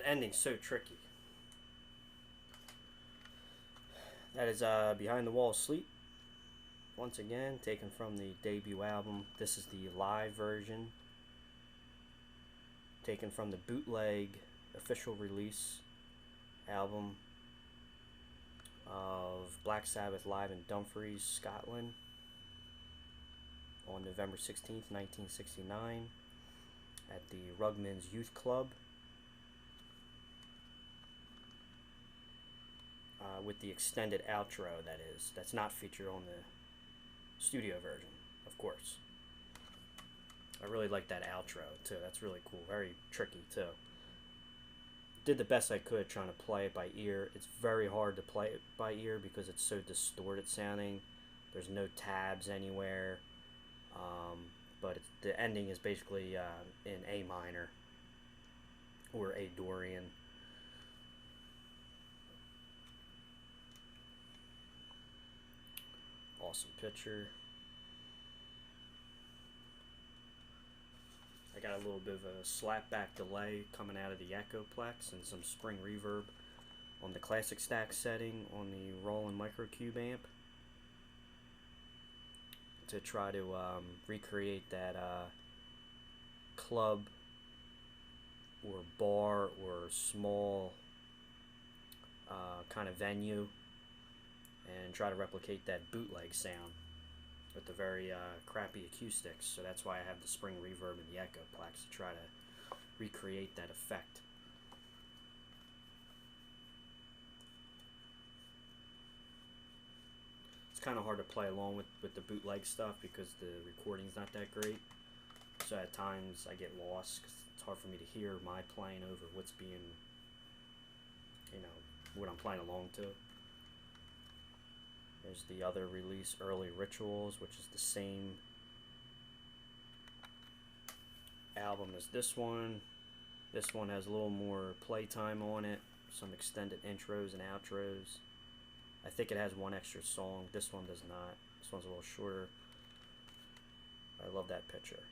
That ending's so tricky. That is Behind the Wall Sleep. Once again, taken from the debut album. This is the live version. Taken from the bootleg official release album of Black Sabbath live in Dumfries, Scotland on November 16th, 1969 at the Rugman's Youth Club. With the extended outro, that's not featured on the studio version, of course. I really like that outro too. That's really cool. Very tricky too. Did the best I could trying to play it by ear. It's very hard to play it by ear because it's so distorted sounding. There's no tabs anywhere. But the ending is basically in A minor or A Dorian. Awesome picture. I got a little bit of a slapback delay coming out of the Echoplex and some SpringReverb on the ClassicStack setting on the RolandmicroCubeAmp to try to recreate that club or bar or small kind of venue, and try to replicate that bootleg sound with the very crappy acoustics. So that's why I have the SpringReverb and the Echoplex to try to recreate that effect. It's kind of hard to play along with the bootleg stuff because the recording's not that great. So at times I get lost because it's hard for me to hear my playing over what's being, what I'm playing along to. There's the other release, Early Rituals, which is the same album as this one. This one has a little more playtime on it, some extended intros and outros. I think it has one extra song. This one does not. This one's a little shorter. I love that picture.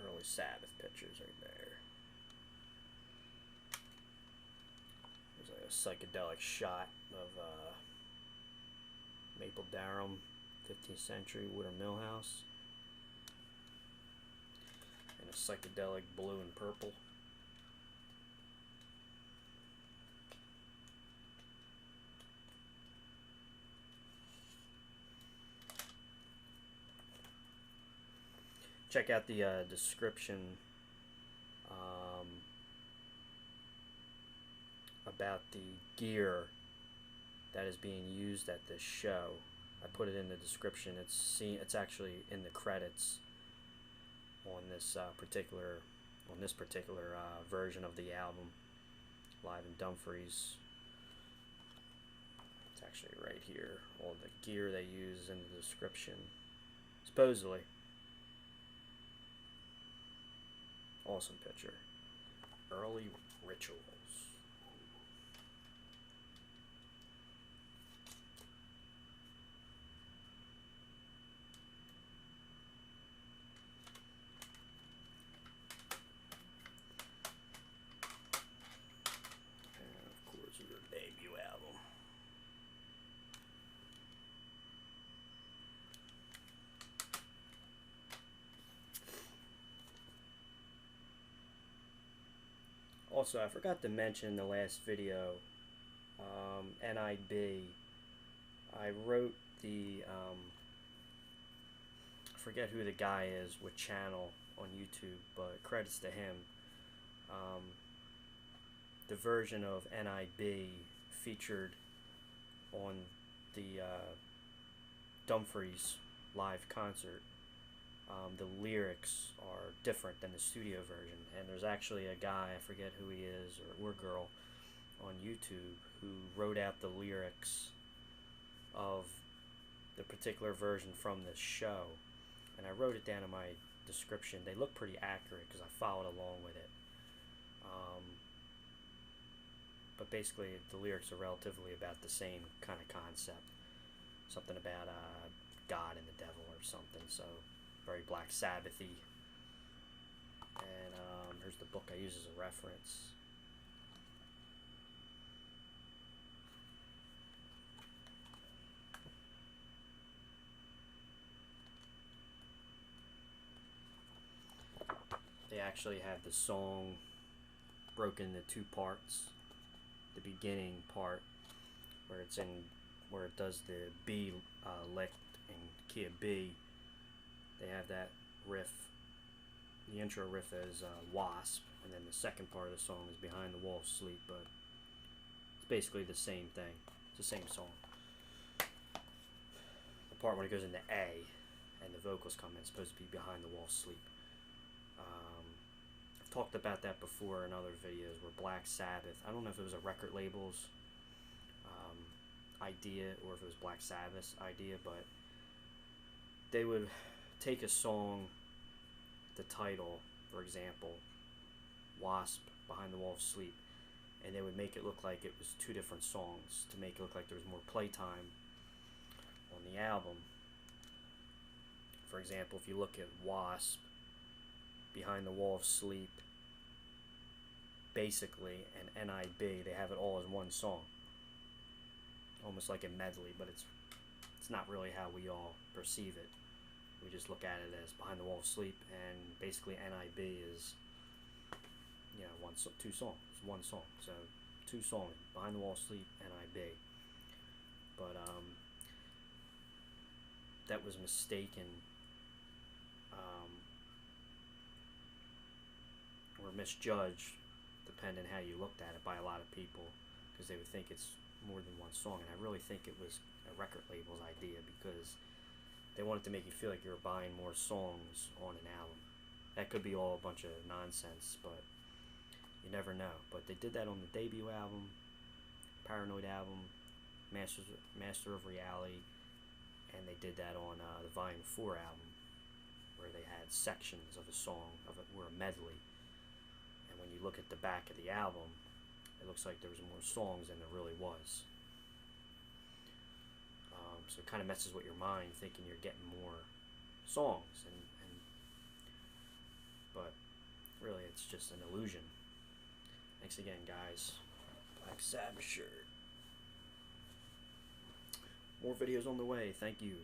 Early Sabbath pictures right there. There's a psychedelic shot of Maple Durham, 15th century wooden mill house, and a psychedelic blue and purple. Check out the description about the gear that is being used at this show. I put it in the description. It's actually in the credits on this particular version of the album, live in Dumfries. It's actually right here. All the gear they use in the description, supposedly. Awesome picture. Early Rituals. And of course your debut album. Also, I forgot to mention in the last video, NIB. I wrote the, I forget who the guy is, what channel on YouTube, but credits to him. The version of NIB featured on the Dumfries live concert. The lyrics are different than the studio version, and there's actually a guy, I forget who he is, or girl, on YouTube who wrote out the lyrics of the particular version from this show, and I wrote it down in my description. They look pretty accurate because I followed along with it, but basically the lyrics are relatively about the same kind of concept. Something about God and the devil or something, so very Black Sabbathy. And here's the book I use as a reference. They actually have the song broken into two parts. The beginning part, where it does the B lick in key of B. They have that riff. The intro riff is Wasp, and then the second part of the song is Behind the Wall of Sleep, but it's basically the same thing. It's the same song. The part when it goes into A and the vocals come in is supposed to be Behind the Wall of Sleep. I've talked about that before in other videos where Black Sabbath, I don't know if it was a record label's idea or if it was Black Sabbath's idea, but they would take a song, the title, for example, Wasp, Behind the Wall of Sleep, and they would make it look like it was two different songs to make it look like there was more playtime on the album. For example, if you look at Wasp, Behind the Wall of Sleep, basically, and NIB, they have it all as one song. Almost like a medley, but it's not really how we all perceive it. We just look at it as Behind the Wall of Sleep, and basically NIB is, you know, two songs. It's one song. So two songs, Behind the Wall of Sleep, NIB. But that was mistaken or misjudged, depending how you looked at it, by a lot of people, because they would think it's more than one song, and I really think it was a record label's idea because they wanted to make you feel like you were buying more songs on an album. That could be all a bunch of nonsense, but you never know. But they did that on the debut album, Paranoid album, Master of Reality, and they did that on the Volume 4 album, where they had sections of a song, were a medley. And when you look at the back of the album, it looks like there was more songs than there really was. So it kind of messes with your mind, thinking you're getting more songs, but really it's just an illusion. Thanks again, guys. Black Sabbath shirt. More videos on the way. Thank you.